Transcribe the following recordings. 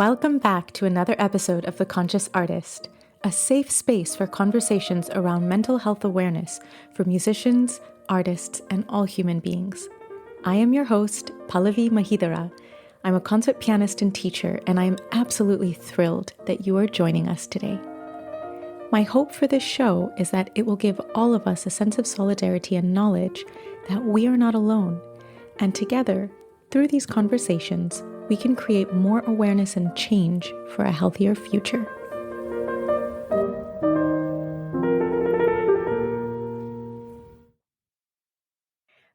Welcome back to another episode of The Conscious Artist, a safe space for conversations around mental health awareness for musicians, artists, and all human beings. I am your host, Pallavi Mahidara. I'm a concert pianist and teacher, and I am absolutely thrilled that you are joining us today. My hope for this show is that it will give all of us a sense of solidarity and knowledge that we are not alone, and together, through these conversations, we can create more awareness and change for a healthier future.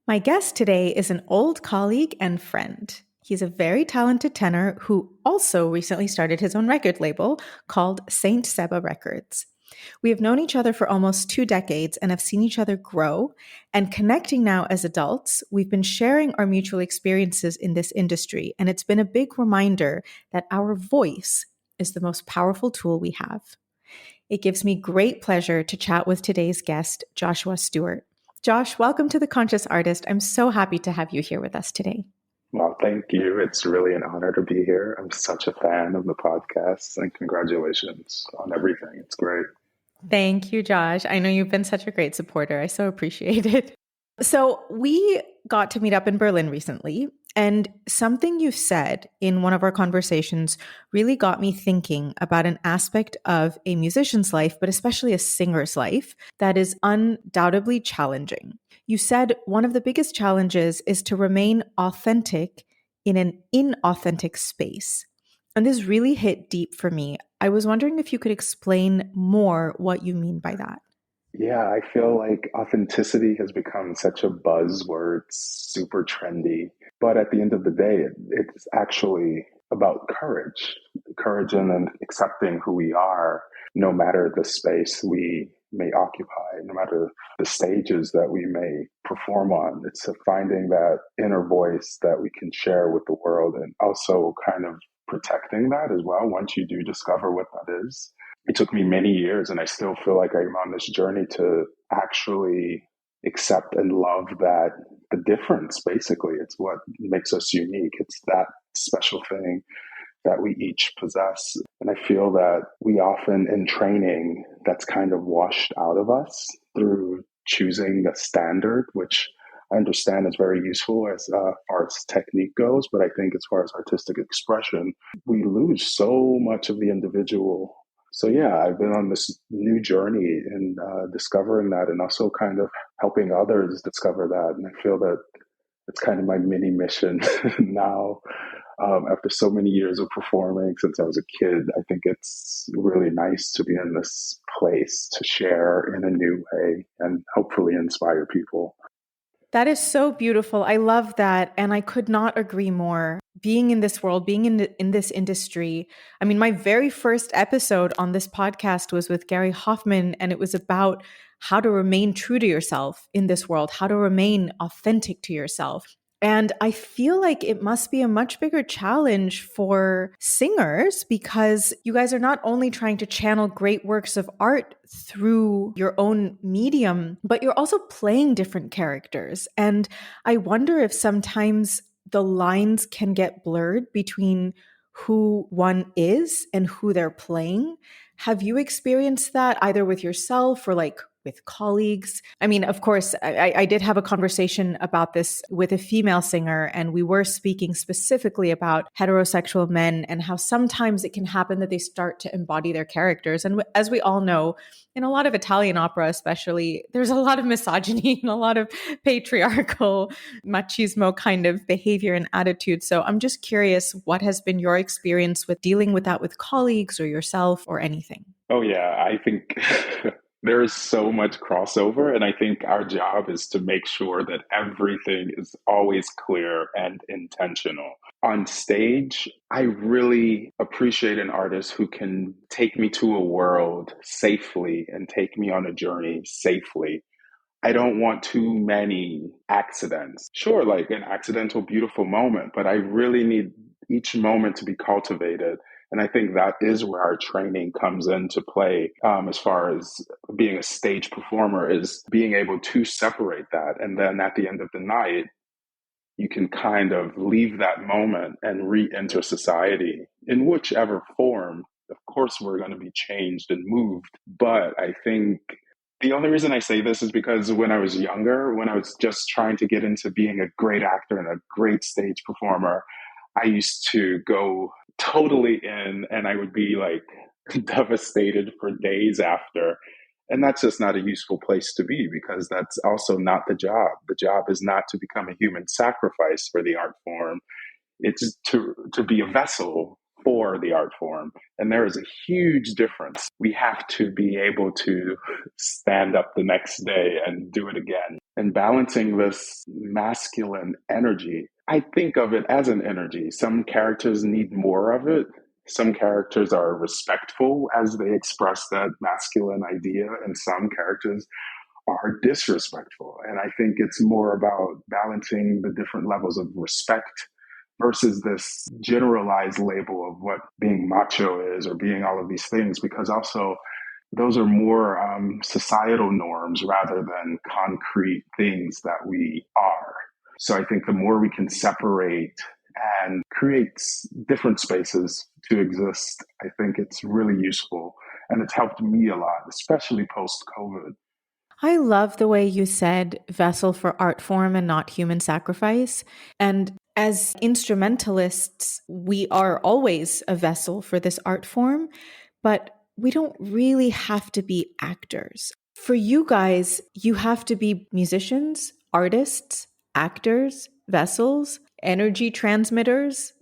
My guest today is an old colleague and friend. He's a very talented tenor who also recently started his own record label called Saint Seba Records. We have known each other for almost 2 decades and have seen each other grow. And connecting now as adults, we've been sharing our mutual experiences in this industry. And it's been a big reminder that our voice is the most powerful tool we have. It gives me great pleasure to chat with today's guest, Joshua Stewart. Josh, welcome to The Conscious Artist. I'm so happy to have you here with us today. Well, thank you. It's really an honor to be here. I'm such a fan of the podcast, and congratulations on everything. It's great. Thank you, Josh. I know you've been such a great supporter. I so appreciate it. So we got to meet up in Berlin recently, and something you said in one of our conversations really got me thinking about an aspect of a musician's life, but especially a singer's life, that is undoubtedly challenging. You said one of the biggest challenges is to remain authentic in an inauthentic space. And this really hit deep for me. I was wondering if you could explain more what you mean by that. Yeah, I feel like authenticity has become such a buzzword, super trendy. But at the end of the day, it's actually about courage in accepting who we are, no matter the space we may occupy, no matter the stages that we may perform on. It's finding that inner voice that we can share with the world, and also kind of protecting that as well once you do discover what that is. It took me many years, and I still feel like I'm on this journey to actually accept and love that the difference, basically. It's what makes us unique. It's that special thing that we each possess. And I feel that we often, in training, that's kind of washed out of us through choosing a standard, which I understand is very useful as far as technique goes. But I think as far as artistic expression, we lose so much of the individual. So yeah, I've been on this new journey in discovering that, and also kind of helping others discover that. And I feel that it's kind of my mini mission now. After so many years of performing since I was a kid, I think it's really nice to be in this place to share in a new way and hopefully inspire people. That is so beautiful. I love that. And I could not agree more. Being in this world, being in this industry. I mean, my very first episode on this podcast was with Gary Hoffman, and it was about how to remain true to yourself in this world, how to remain authentic to yourself. And I feel like it must be a much bigger challenge for singers, because you guys are not only trying to channel great works of art through your own medium, but you're also playing different characters. And I wonder if sometimes the lines can get blurred between who one is and who they're playing. Have you experienced that either with yourself or with colleagues? I mean, of course, I did have a conversation about this with a female singer, and we were speaking specifically about heterosexual men and how sometimes it can happen that they start to embody their characters. And as we all know, in a lot of Italian opera especially, there's a lot of misogyny and a lot of patriarchal machismo kind of behavior and attitude. So I'm just curious, what has been your experience with dealing with that with colleagues or yourself or anything? Oh, yeah, I think there is so much crossover, and I think our job is to make sure that everything is always clear and intentional. On stage, I really appreciate an artist who can take me to a world safely and take me on a journey safely. I don't want too many accidents. Sure, like an accidental, beautiful moment, but I really need each moment to be cultivated. And I think that is where our training comes into play, as far as being a stage performer, is being able to separate that. And then at the end of the night, you can kind of leave that moment and re-enter society in whichever form. Of course, we're going to be changed and moved. But I think the only reason I say this is because when I was younger, when I was just trying to get into being a great actor and a great stage performer, I used to go totally in and I would be like devastated for days after. And that's just not a useful place to be because that's also not the job. The job is not to become a human sacrifice for the art form. It's to be a vessel for the art form. And there is a huge difference. We have to be able to stand up the next day and do it again. And balancing this masculine energy, I think of it as an energy. Some characters need more of it. Some characters are respectful as they express that masculine idea, and some characters are disrespectful. And I think it's more about balancing the different levels of respect versus this generalized label of what being macho is or being all of these things, because also those are more societal norms rather than concrete things that we are. So I think the more we can separate and create different spaces to exist, I think it's really useful. And it's helped me a lot, especially post COVID. I love the way you said vessel for art form and not human sacrifice. And as instrumentalists, we are always a vessel for this art form, but we don't really have to be actors. For you guys, you have to be musicians, artists, actors, vessels, energy transmitters.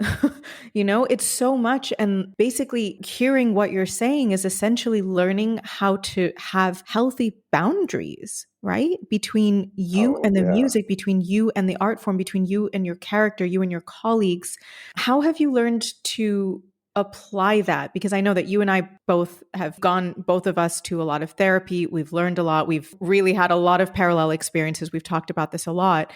It's so much. And basically, hearing what you're saying is essentially learning how to have healthy boundaries, right? Between you Oh, and the yeah. music, between you and the art form, between you and your character, you and your colleagues. How have you learned to apply that? Because I know that you and I both have gone, both of us, to a lot of therapy. We've learned a lot. We've really had a lot of parallel experiences. We've talked about this a lot.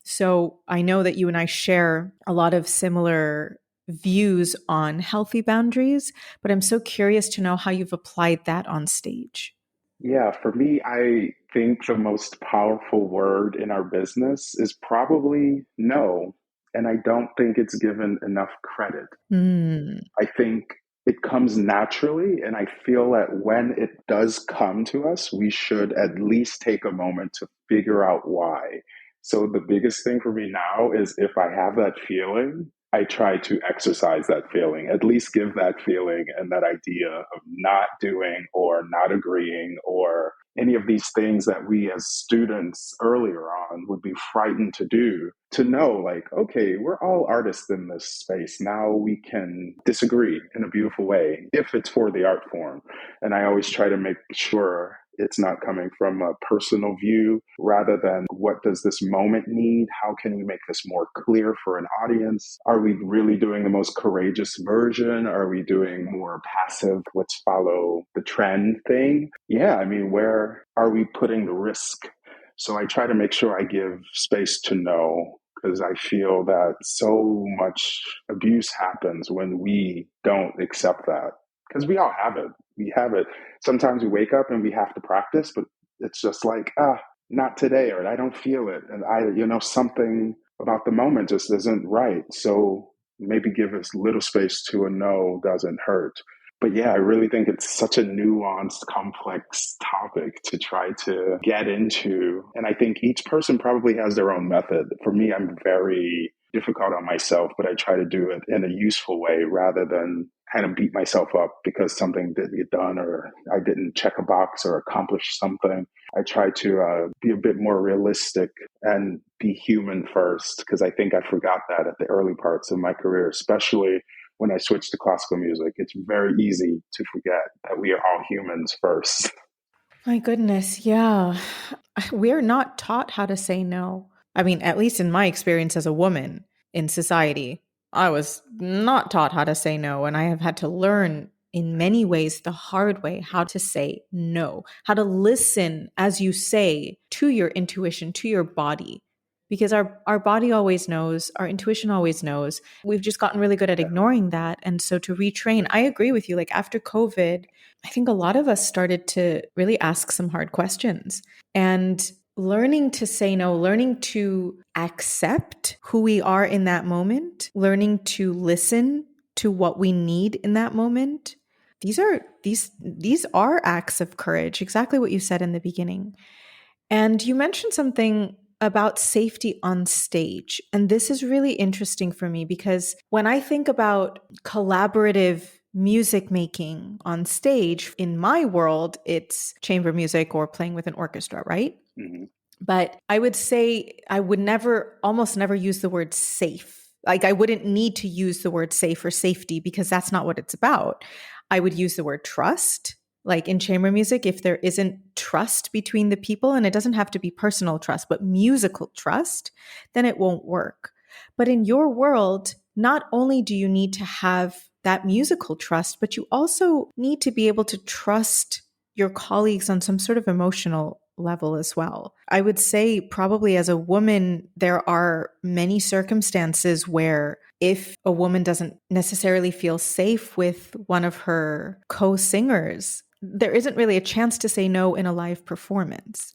So I know that you and I share a lot of similar views on healthy boundaries, but I'm so curious to know how you've applied that on stage. Yeah, for me, I think the most powerful word in our business is probably no. And I don't think it's given enough credit. Hmm. I think it comes naturally. And I feel that when it does come to us, we should at least take a moment to figure out why. So the biggest thing for me now is if I have that feeling, I try to exercise that feeling, at least give that feeling and that idea of not doing or not agreeing or any of these things that we as students earlier on would be frightened to do, to know like, okay, we're all artists in this space. Now we can disagree in a beautiful way if it's for the art form. And I always try to make sure it's not coming from a personal view rather than what does this moment need? How can we make this more clear for an audience? Are we really doing the most courageous version? Are we doing more passive, let's follow the trend thing? Yeah, I mean, where are we putting the risk? So I try to make sure I give space to know because I feel that so much abuse happens when we don't accept that because we all have it. We have it. Sometimes we wake up and we have to practice, but it's just like, not today, or I don't feel it. And something about the moment just isn't right. So maybe give us little space to a no doesn't hurt. But yeah, I really think it's such a nuanced, complex topic to try to get into. And I think each person probably has their own method. For me, I'm very difficult on myself, but I try to do it in a useful way rather than kind of beat myself up because something didn't get done or I didn't check a box or accomplish something. I try to be a bit more realistic and be human first because I think I forgot that at the early parts of my career, especially when I switched to classical music. It's very easy to forget that we are all humans first. My goodness, yeah. We're not taught how to say no. I mean, at least in my experience as a woman in society, I was not taught how to say no. And I have had to learn in many ways the hard way how to say no, how to listen, as you say, to your intuition, to your body. Because our body always knows, our intuition always knows. We've just gotten really good at ignoring that. And so to retrain, I agree with you. Like after COVID, I think a lot of us started to really ask some hard questions and learning to say no, learning to accept who we are in that moment, learning to listen to what we need in that moment. These are acts of courage, exactly what you said in the beginning. And you mentioned something about safety on stage. And this is really interesting for me because when I think about collaborative music making on stage, in my world, it's chamber music or playing with an orchestra, right? Hmm. But I would say I would never, almost never use the word safe. Like I wouldn't need to use the word safe or safety because that's not what it's about. I would use the word trust. Like in chamber music, if there isn't trust between the people, and it doesn't have to be personal trust, but musical trust, then it won't work. But in your world, not only do you need to have that musical trust, but you also need to be able to trust your colleagues on some sort of emotional level as well. I would say, probably as a woman, there are many circumstances where if a woman doesn't necessarily feel safe with one of her co singers, there isn't really a chance to say no in a live performance.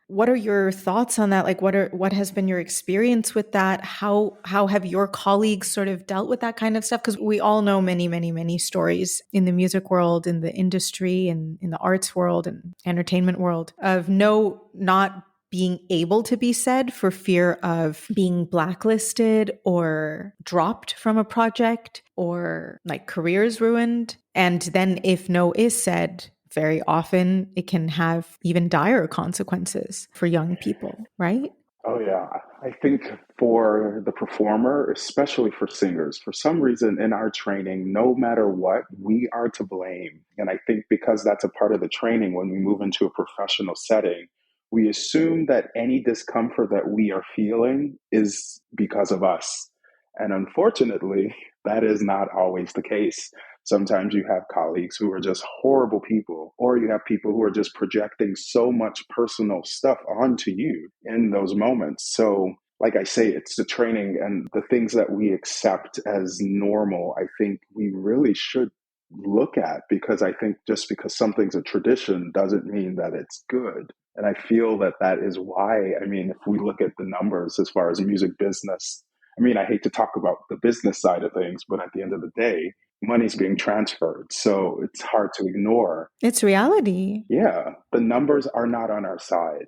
What are your thoughts on that? Like what has been your experience with that? How have your colleagues sort of dealt with that kind of stuff? Because we all know many, many, many stories in the music world, in the industry, and in the arts world and entertainment world of no not being able to be said for fear of being blacklisted or dropped from a project or like careers ruined. And then if no is said, very often it can have even dire consequences for young people, right? Oh, yeah. I think for the performer, especially for singers, for some reason in our training, no matter what, we are to blame. And I think because that's a part of the training, when we move into a professional setting, we assume that any discomfort that we are feeling is because of us. And unfortunately, that is not always the case. Sometimes you have colleagues who are just horrible people, or you have people who are just projecting so much personal stuff onto you in those moments. So, like I say, it's the training and the things that we accept as normal, I think we really should look at, because I think just because something's a tradition doesn't mean that it's good. And I feel that that is why, I mean, if we look at the numbers as far as music business, I mean, I hate to talk about the business side of things, but at the end of the day, money's being transferred. So it's hard to ignore. It's reality. Yeah, the numbers are not on our side,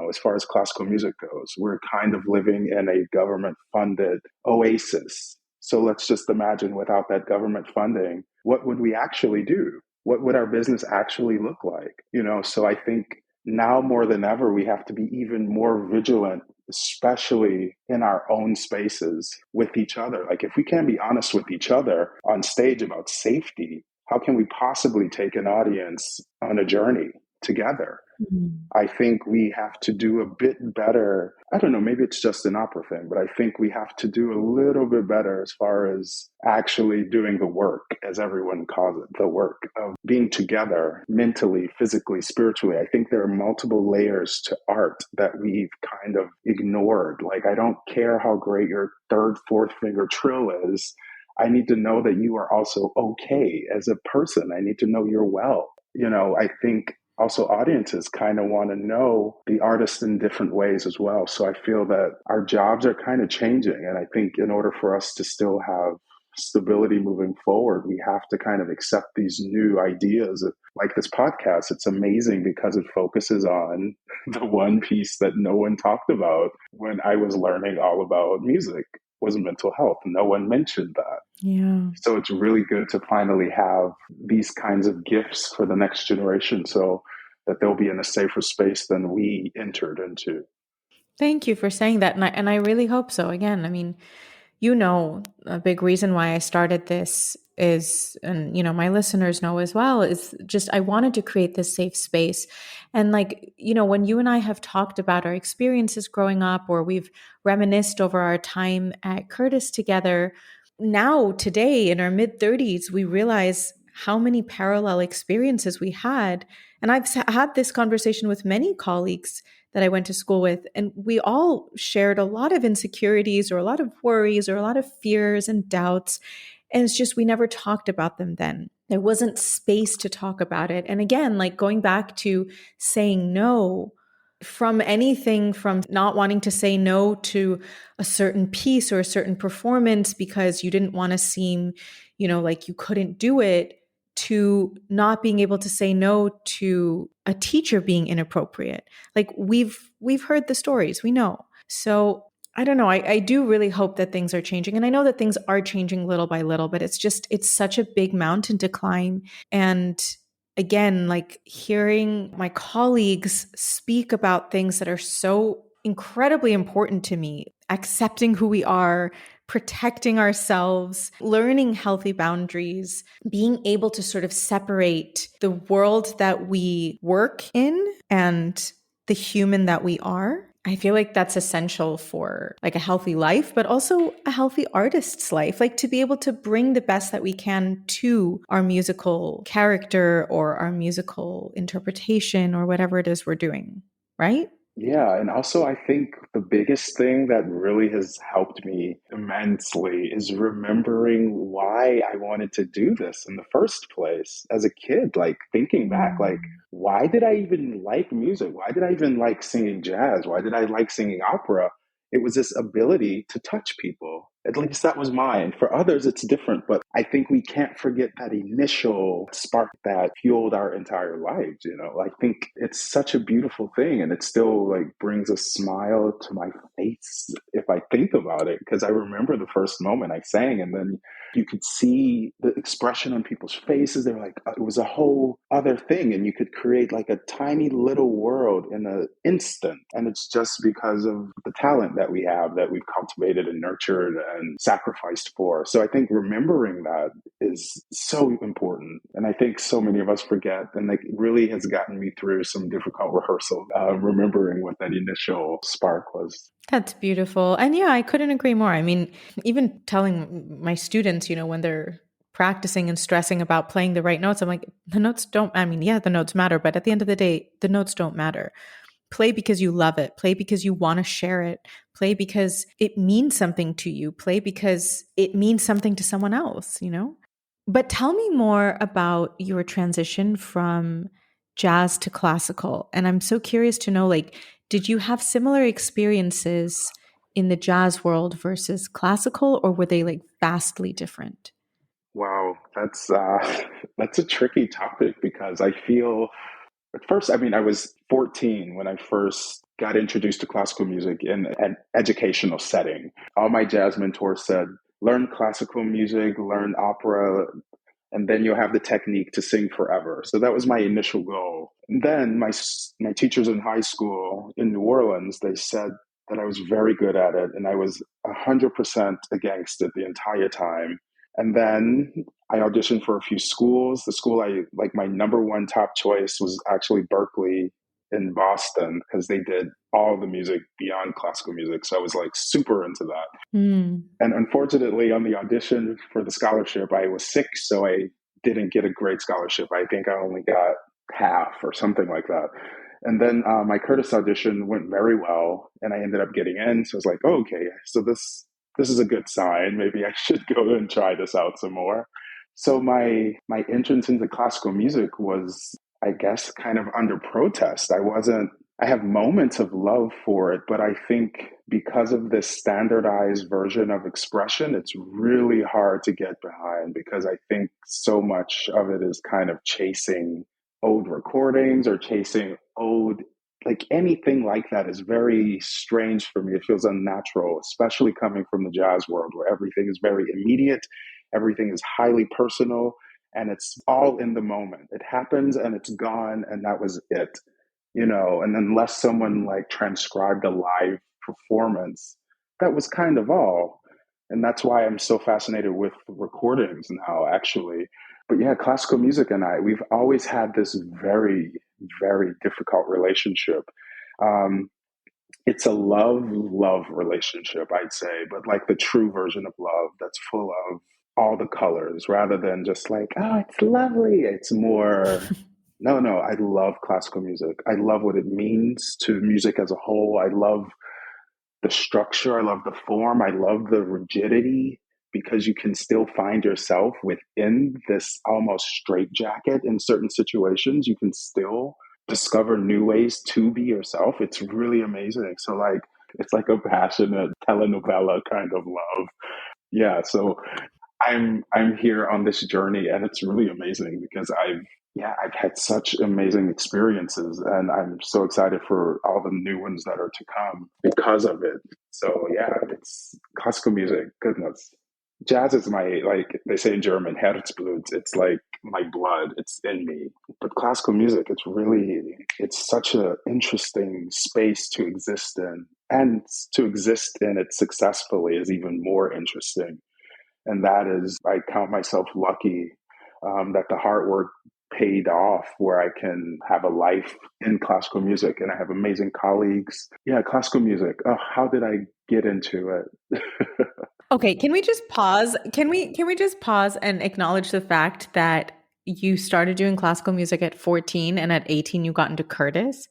as far as classical music goes. We're kind of living in a government funded oasis. So let's just imagine, without that government funding, what would we actually do? What would our business actually look like? So I think now more than ever, we have to be even more vigilant, especially in our own spaces with each other. Like, if we can't be honest with each other on stage about safety, how can we possibly take an audience on a journey together? Mhm. I think we have to do a bit better. I don't know, maybe it's just an opera thing, but I think we have to do a little bit better as far as actually doing the work, as everyone calls it, the work of being together mentally, physically, spiritually. I think there are multiple layers to art that we've kind of ignored. Like, I don't care how great your third, fourth finger trill is. I need to know that you are also okay as a person. I need to know you're well. I think also audiences kind of want to know the artist in different ways as well. So I feel that our jobs are kind of changing. And I think in order for us to still have stability moving forward, we have to kind of accept these new ideas. Like this podcast, it's amazing because it focuses on the one piece that no one talked about when I was learning all about music, was mental health. No one mentioned that. Yeah. So it's really good to finally have these kinds of gifts for the next generation, so that they'll be in a safer space than we entered into. Thank you for saying that. And I really hope so. Again, I mean, a big reason why I started this is, and my listeners know as well, is just I wanted to create this safe space. And like, when you and I have talked about our experiences growing up, or we've reminisced over our time at Curtis together, now today in our mid 30s, we realize how many parallel experiences we had. And I've had this conversation with many colleagues that I went to school with, and we all shared a lot of insecurities or a lot of worries or a lot of fears and doubts. And it's just we never talked about them then. There wasn't space to talk about it. And again, like going back to saying no, from anything from not wanting to say no to a certain piece or a certain performance because you didn't want to seem, like you couldn't do it, to not being able to say no to a teacher being inappropriate. Like we've heard the stories, we know. So I don't know. I do really hope that things are changing. And I know that things are changing little by little, but it's such a big mountain to climb. And again, like hearing my colleagues speak about things that are so incredibly important to me, accepting who we are, protecting ourselves, learning healthy boundaries, being able to sort of separate the world that we work in and the human that we are. I feel like that's essential for like a healthy life, but also a healthy artist's life, like to be able to bring the best that we can to our musical character or our musical interpretation or whatever it is we're doing, right? Yeah, and also I think the biggest thing that really has helped me immensely is remembering why I wanted to do this in the first place as a kid. Like thinking back, like, Mm. why did I even like music? Why did I even like singing jazz? Why did I like singing opera? It was this ability to touch people. At least that was mine. For others, it's different, but I think we can't forget that initial spark that fueled our entire lives. I think it's such a beautiful thing, and it still like brings a smile to my face if I think about it, because I remember the first moment I sang, and then you could see the expression on people's faces. They were like, it was a whole other thing, and you could create like a tiny little world in an instant. And it's just because of the talent that we have, that we've cultivated and nurtured and sacrificed for. So I think remembering that is so important. And I think so many of us forget, and like really has gotten me through some difficult rehearsal, remembering what that initial spark was. That's beautiful. And yeah, I couldn't agree more. I mean, even telling my students, when they're practicing and stressing about playing the right notes, I'm like, the notes don't, I mean, yeah, the notes matter, but at the end of the day, the notes don't matter. Play because you love it. Play because you want to share it. Play because it means something to you. Play because it means something to someone else. But tell me more about your transition from jazz to classical. And I'm so curious to know, like, did you have similar experiences in the jazz world versus classical, or were they like vastly different? Wow, that's that's a tricky topic, because I feel at first, I mean, I was 14 when I first got introduced to classical music in an educational setting. All my jazz mentors said, learn classical music, learn opera, and then you'll have the technique to sing forever. So that was my initial goal. And then my teachers in high school in New Orleans, they said that I was very good at it, and I was 100% against it the entire time. And then I auditioned for a few schools. The school I like, my number one top choice was actually Berkeley in Boston, because they did all the music beyond classical music. So I was like super into that. Hmm. And unfortunately, on the audition for the scholarship, I was sick, so I didn't get a great scholarship. I think I only got half or something like that. And then my Curtis audition went very well, and I ended up getting in. So I was like, oh, okay, so this is a good sign. Maybe I should go and try this out some more. So my entrance into classical music was, I guess, kind of under protest. I have moments of love for it, but I think because of this standardized version of expression, it's really hard to get behind, because I think so much of it is kind of chasing old recordings or chasing old, like anything like that is very strange for me. It feels unnatural, especially coming from the jazz world where everything is very immediate, everything is highly personal, and it's all in the moment. It happens and it's gone, and that was it. And unless someone like transcribed a live performance, that was kind of all. And that's why I'm so fascinated with recordings now, actually. But yeah, classical music and we've always had this very, very difficult relationship. Um, it's a love relationship, I'd say, but like the true version of love that's full of all the colors, rather than just like, oh, it's lovely. It's more, no, no, I love classical music. I love what it means to music as a whole. I love the structure. I love the form. I love the rigidity, because you can still find yourself within this almost straitjacket in certain situations. You can still discover new ways to be yourself. It's really amazing. So like it's like a passionate telenovela kind of love. Yeah, so I'm here on this journey and it's really amazing because I've had such amazing experiences and I'm so excited for all the new ones that are to come because of it. So yeah, it's classical music, goodness. Jazz is my, like they say in German, Herzblut. It's like my blood. It's in me. But classical music, it's such a interesting space to exist in. And to exist in it successfully is even more interesting. And that is, I count myself lucky that the hard work paid off where I can have a life in classical music and I have amazing colleagues. Yeah, classical music. Oh, how did I get into it? Okay, can we just pause? Can we just pause and acknowledge the fact that you started doing classical music at 14 and at 18 you got into Curtis?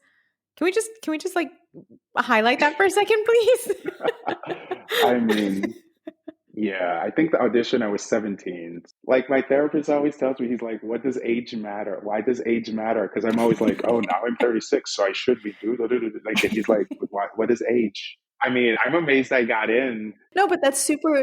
Can we just like highlight that for a second, please? I mean, yeah, I think the audition I was 17. Like my therapist always tells me, he's like, "What does age matter? Why does age matter?" Because I'm always like, "Oh, now I'm 36, so I should be do do, do, do." Like and he's like, What is age?" I mean, I'm amazed I got in. No, but it's super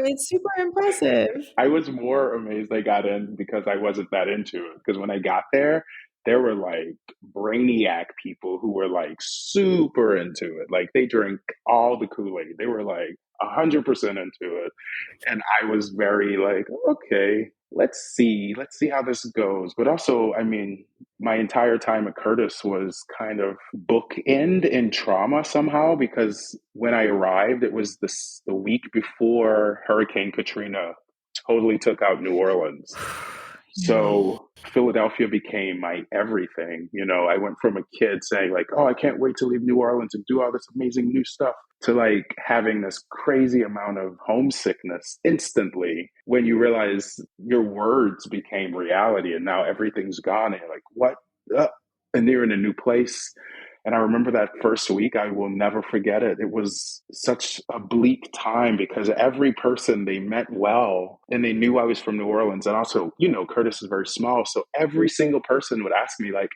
impressive. I was more amazed I got in because I wasn't that into it. Because when I got there were like brainiac people who were like super into it. Like they drank all the Kool-Aid. They were like 100% into it. And I was very like, okay, let's see how this goes. But also, I mean, my entire time at Curtis was kind of bookend in trauma somehow because when I arrived, it was the week before Hurricane Katrina totally took out New Orleans. Yeah. So Philadelphia became my everything. You know, I went from a kid saying like, "Oh, I can't wait to leave New Orleans and do all this amazing new stuff," to like having this crazy amount of homesickness instantly when you realize your words became reality and now everything's gone and you're like, "What?" Uh, and you're in a new place. And I remember that first week, I will never forget it. It was such a bleak time because every person they met well and they knew I was from New Orleans. And also, you know, Curtis is very small. So every single person would ask me, like,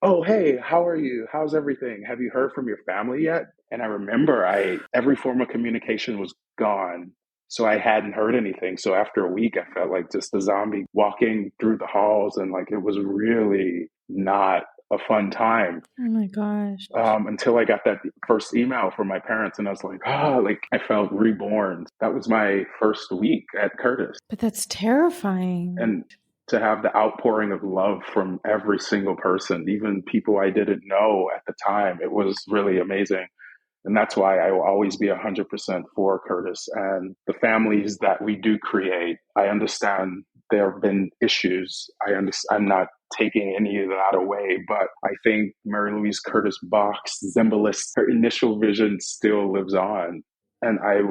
"Oh, hey, how are you? How's everything? Have you heard from your family yet?" And I remember every form of communication was gone. So I hadn't heard anything. So after a week, I felt like just a zombie walking through the halls and like it was really not a fun time Oh my gosh. until I got that first email from my parents, and I was like, like I felt reborn. That was my first week at Curtis, But that's terrifying. and to have the outpouring of love from every single person, even people I didn't know at the time, it was really amazing. And that's why I will always be 100% for Curtis and the families that we do create. I understand there have been issues. I'm not taking any of that away, but I think Mary Louise Curtis Bach's Zimbalist, her initial vision still lives on. And I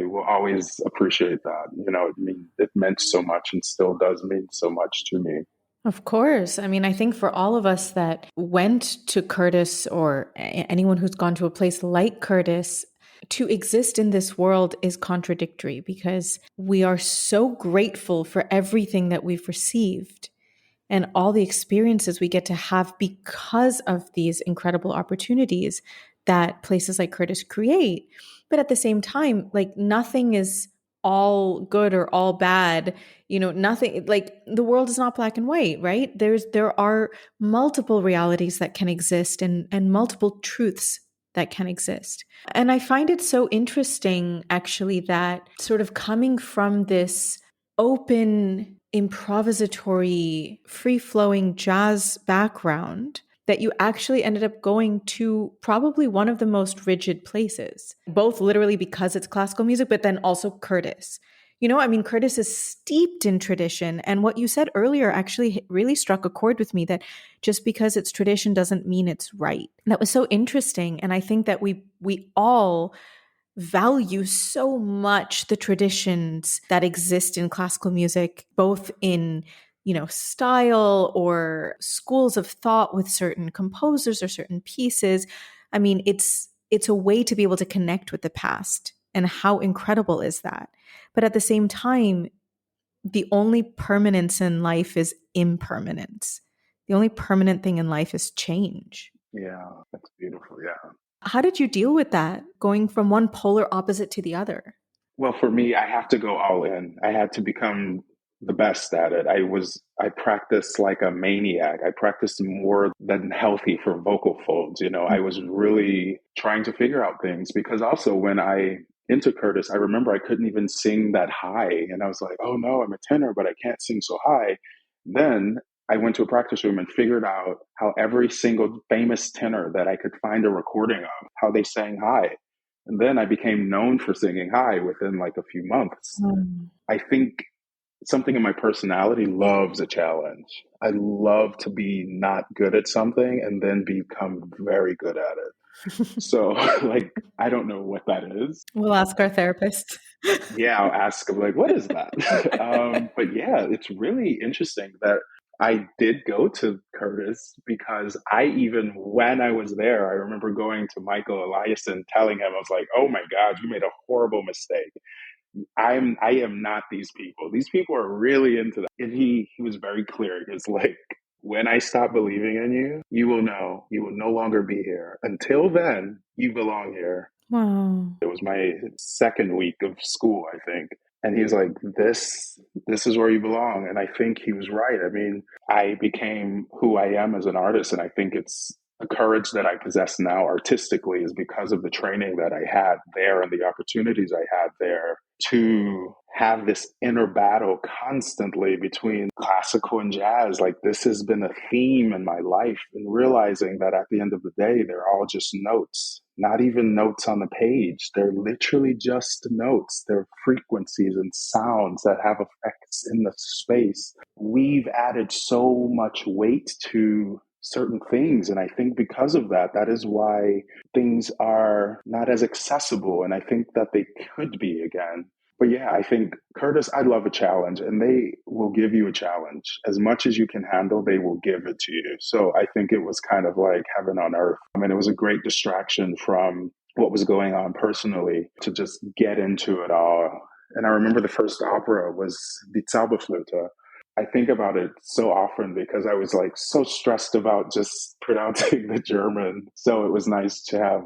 will always appreciate that. You know, it meant so much and still does mean so much to me. Of course. I mean, I think for all of us that went to Curtis or anyone who's gone to a place like Curtis, to exist in this world is contradictory because we are so grateful for everything that we've received and all the experiences we get to have because of these incredible opportunities that places like Curtis create. But at the same time, like nothing is all good or all bad. You know, nothing like the world is not black and white, right? There are multiple realities that can exist and multiple truths that can exist. And I find it so interesting actually that sort of coming from this open, improvisatory, free flowing jazz background that you actually ended up going to probably one of the most rigid places, both literally because it's classical music, but then also Curtis. You know, I mean, Curtis is steeped in tradition. And what you said earlier actually really struck a chord with me that just because it's tradition doesn't mean it's right. That was so interesting. And I think that we all value so much the traditions that exist in classical music, both in style or schools of thought with certain composers or certain pieces. I mean, it's a way to be able to connect with the past, and how incredible is that? But at the same time, the only permanence in life is impermanence. The only permanent thing in life is change. Yeah, that's beautiful. Yeah. How did you deal with that, going from one polar opposite to the other? Well, for me, I have to go all in. I had to become the best at it. I practiced like a maniac. I practiced more than healthy for vocal folds. You know, I was really trying to figure out things because also when I into Curtis, I remember I couldn't even sing that high. And I was like, oh no, I'm a tenor, but I can't sing so high. Then I went to a practice room and figured out how every single famous tenor that I could find a recording of, how they sang high. And then I became known for singing high within like a few months. Mm. I think something in my personality loves a challenge. I love to be not good at something and then become very good at it. So, like, I don't know what that is. We'll ask our therapist. Yeah, I'll ask them, like, what is that? But yeah, it's really interesting that I did go to Curtis because I even, when I was there, I remember going to Michael Eliason telling him, I was like, oh my God, you made a horrible mistake. I am not these people. These people are really into that. And he was very clear. He was like, when I stop believing in you, you will know you will no longer be here. Until then, you belong here. Wow. It was my second week of school, I think. And he's like, this is where you belong. And I think he was right. I mean, I became who I am as an artist. And I think it's the courage that I possess now artistically is because of the training that I had there and the opportunities I had there to have this inner battle constantly between classical and jazz. Like this has been a theme in my life, and realizing that at the end of the day, they're all just notes, not even notes on the page. They're literally just notes. They're frequencies and sounds that have effects in the space. We've added so much weight to certain things. And I think because of that, that is why things are not as accessible. And I think that they could be again. But yeah, I think Curtis, I love a challenge and they will give you a challenge. As much as you can handle, they will give it to you. So I think it was kind of like heaven on earth. I mean, it was a great distraction from what was going on personally to just get into it all. And I remember the first opera was Die Zauberflöte. I think about it so often because I was like so stressed about just pronouncing the German. So it was nice to have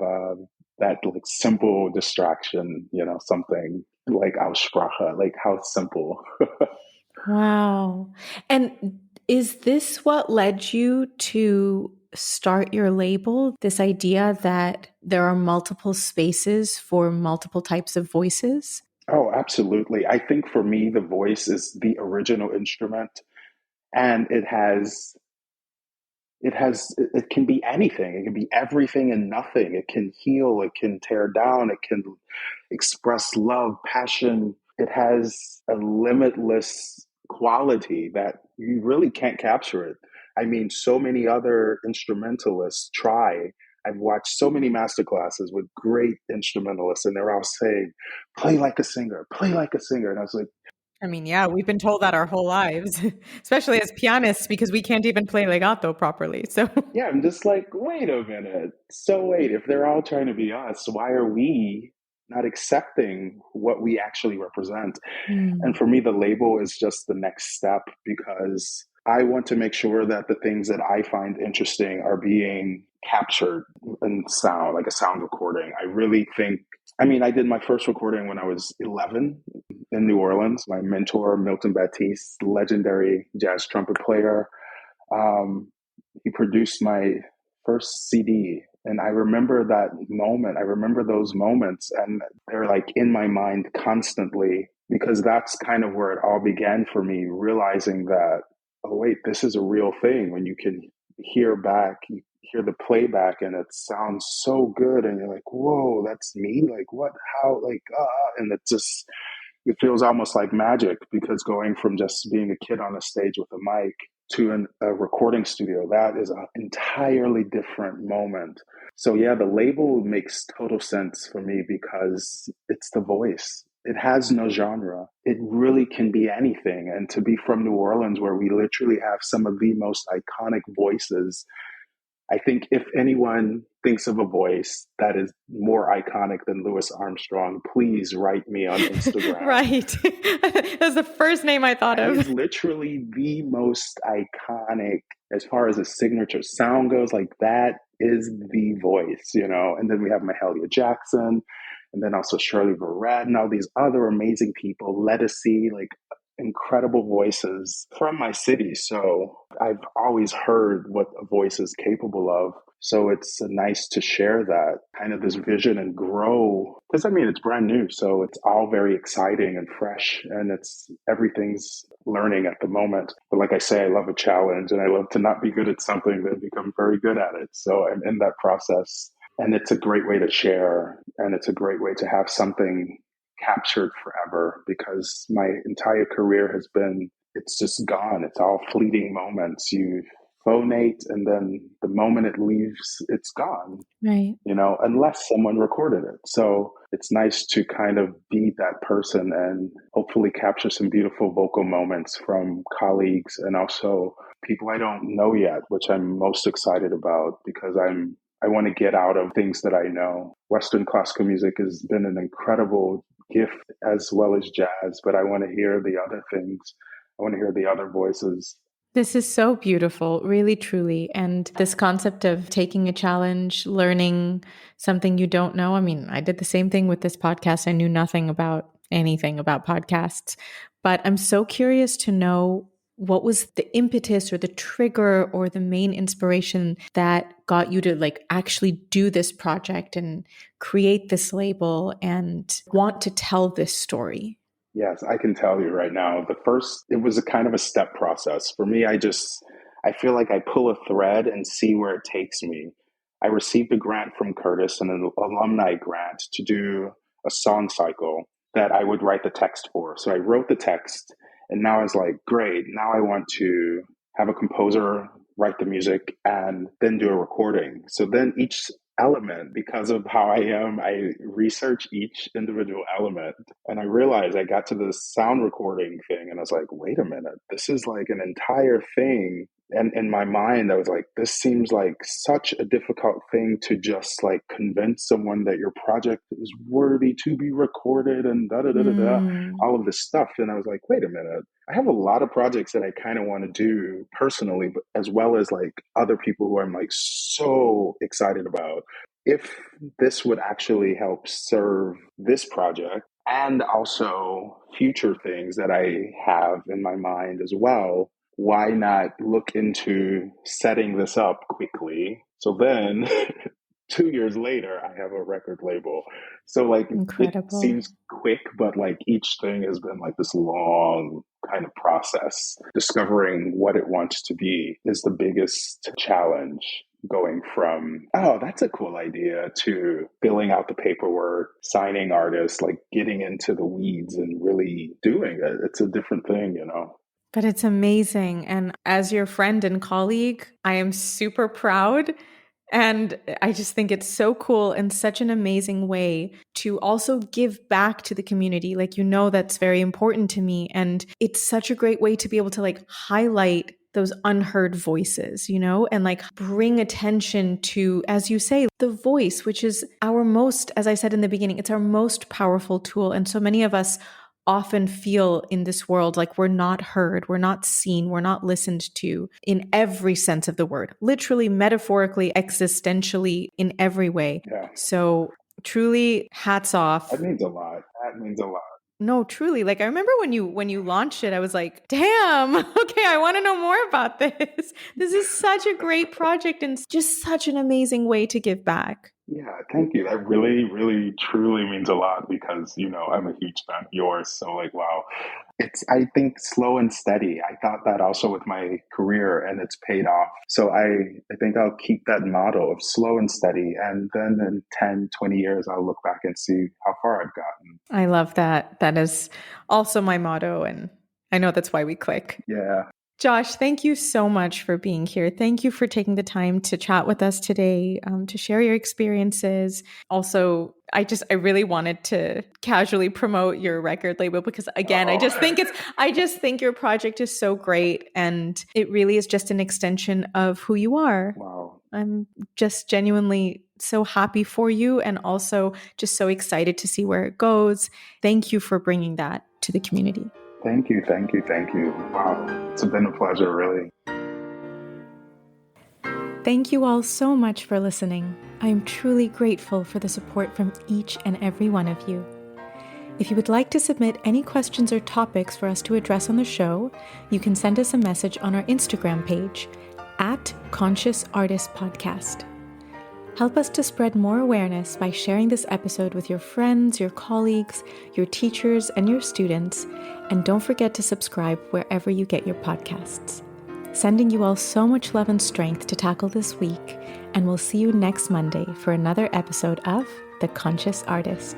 that like simple distraction, you know, something like Aussprache, like how simple. Wow. And is this what led you to start your label? This idea that there are multiple spaces for multiple types of voices? Oh, absolutely. I think for me, the voice is the original instrument and it can be anything. It can be everything and nothing. It can heal, it can tear down, it can express love, passion. It has a limitless quality that you really can't capture it. I mean, so many other instrumentalists try. I've watched so many masterclasses with great instrumentalists, and they're all saying, play like a singer, play like a singer. And I was like, I mean, yeah, we've been told that our whole lives, especially as pianists, because we can't even play legato properly. So, yeah, I'm just like, wait a minute. So wait, if they're all trying to be us, why are we not accepting what we actually represent? And Hmm. for me, the label is just the next step because I want to make sure that the things that I find interesting are being captured in sound, like a sound recording. I really think, I mean, I did my first recording when I was 11 in New Orleans. My mentor, Milton Baptiste, legendary jazz trumpet player, um, he produced my first CD. And I remember that moment. I remember those moments, and they're like in my mind constantly because that's kind of where it all began for me, realizing that, oh, wait, this is a real thing. When you can hear back, you hear the playback, and it sounds so good. And you're like, whoa, that's me? Like, what? How? Like, and it just, it feels almost like magic because going from just being a kid on a stage with a mic to a recording studio, that is an entirely different moment. So yeah, the label makes total sense for me because it's the voice. It has no genre. It really can be anything. And to be from New Orleans, where we literally have some of the most iconic voices I think if anyone thinks of a voice that is more iconic than Louis Armstrong, please write me on Instagram. Right. That's the first name I thought He of. is literally the most iconic as far as a signature sound goes. Like that is the voice, you know. And then we have Mahalia Jackson, and then also Shirley Varett, and all these other amazing people. Lettucey, like incredible voices from my city. So I've always heard what a voice is capable of. So it's nice to share that kind of this vision and grow. Because I mean, it's brand new. So it's all very exciting and fresh, and it's everything's learning at the moment. But like I say, I love a challenge, and I love to not be good at something, then become very good at it. So I'm in that process. And it's a great way to share, and it's a great way to have something captured forever, because my entire career has been, it's just gone. It's all fleeting moments. You phonate, and then the moment it leaves, it's gone, Right. you know, unless someone recorded it. So it's nice to kind of be that person and hopefully capture some beautiful vocal moments from colleagues and also people I don't know yet, which I'm most excited about, because I want to get out of things that I know. Western classical music has been an incredible gift as well as jazz, but I want to hear the other things. I want to hear the other voices. This is so beautiful, really, truly. And this concept of taking a challenge, learning something you don't know. I mean, I did the same thing with this podcast. I knew nothing about anything about podcasts, but I'm so curious to know what was the impetus or the trigger or the main inspiration that got you to like actually do this project and create this label and want to tell this story. Yes, I can tell you right now. It was a kind of a step process. For me, I feel like I pull a thread and see where it takes me. I received a grant from Curtis, an alumni grant, to do a song cycle that I would write the text for. So I wrote the text, and now I was like, great, now I want to have a composer write the music and then do a recording. So then each element, because of how I am, I research each individual element, and I realized I got to the sound recording thing and I was like, wait a minute, this is like an entire thing. And in my mind, I was like, this seems like such a difficult thing to just like convince someone that your project is worthy to be recorded and da da da da da, Mm, all of this stuff. And I was like, wait a minute, I have a lot of projects that I kind of want to do personally, but as well as like other people who I'm like so excited about. If this would actually help serve this project and also future things that I have in my mind as well, why not look into setting this up quickly? So then 2 years later, I have a record label. So like it incredible. seems quick, but like each thing has been like this long kind of process. Discovering what it wants to be is the biggest challenge, going from, oh, that's a cool idea, to filling out the paperwork, signing artists, like getting into the weeds and really doing it. It's a different thing, you know? But it's amazing. And as your friend and colleague, I am super proud. And I just think it's so cool and such an amazing way to also give back to the community. Like, you know, that's very important to me. And it's such a great way to be able to like highlight those unheard voices, you know, and like bring attention to, as you say, the voice, which is our most, as I said in the beginning, it's our most powerful tool. And so many of us often feel in this world like we're not heard, we're not seen, we're not listened to in every sense of the word, literally, metaphorically, existentially, in every way. Yeah, So, truly, hats that off. means a lot. That means a lot. No, truly. Like I remember when you launched it, I was like, "Damn, okay, I want to know more about this. This is such a great project and just such an amazing way to give back." Yeah, thank you. That really, really, truly means a lot, because, you know, I'm a huge fan of yours. So, like, wow. It's, I think, slow and steady. I thought that also with my career, and it's paid off. So I think I'll keep that motto of slow and steady. And then in 10, 20 years, I'll look back and see how far I've gotten. I love that. That is also my motto and I know that's why we click. Yeah. Josh, thank you so much for being here. Thank you for taking the time to chat with us today, to share your experiences. Also, I really wanted to casually promote your record label because, again, Oh, I just think your project is so great, and it really is just an extension of who you are. wow. I'm just genuinely so happy for you and also just so excited to see where it goes. Thank you for bringing that to the community. Thank you, thank you, thank you. Wow, it's been a pleasure, really. Thank you all so much for listening. I am truly grateful for the support from each and every one of you. If you would like to submit any questions or topics for us to address on the show, you can send us a message on our Instagram page @ConsciousArtistPodcast. Help us to spread more awareness by sharing this episode with your friends, your colleagues, your teachers, and your students. And don't forget to subscribe wherever you get your podcasts. Sending you all so much love and strength to tackle this week, and we'll see you next Monday for another episode of The Conscious Artist.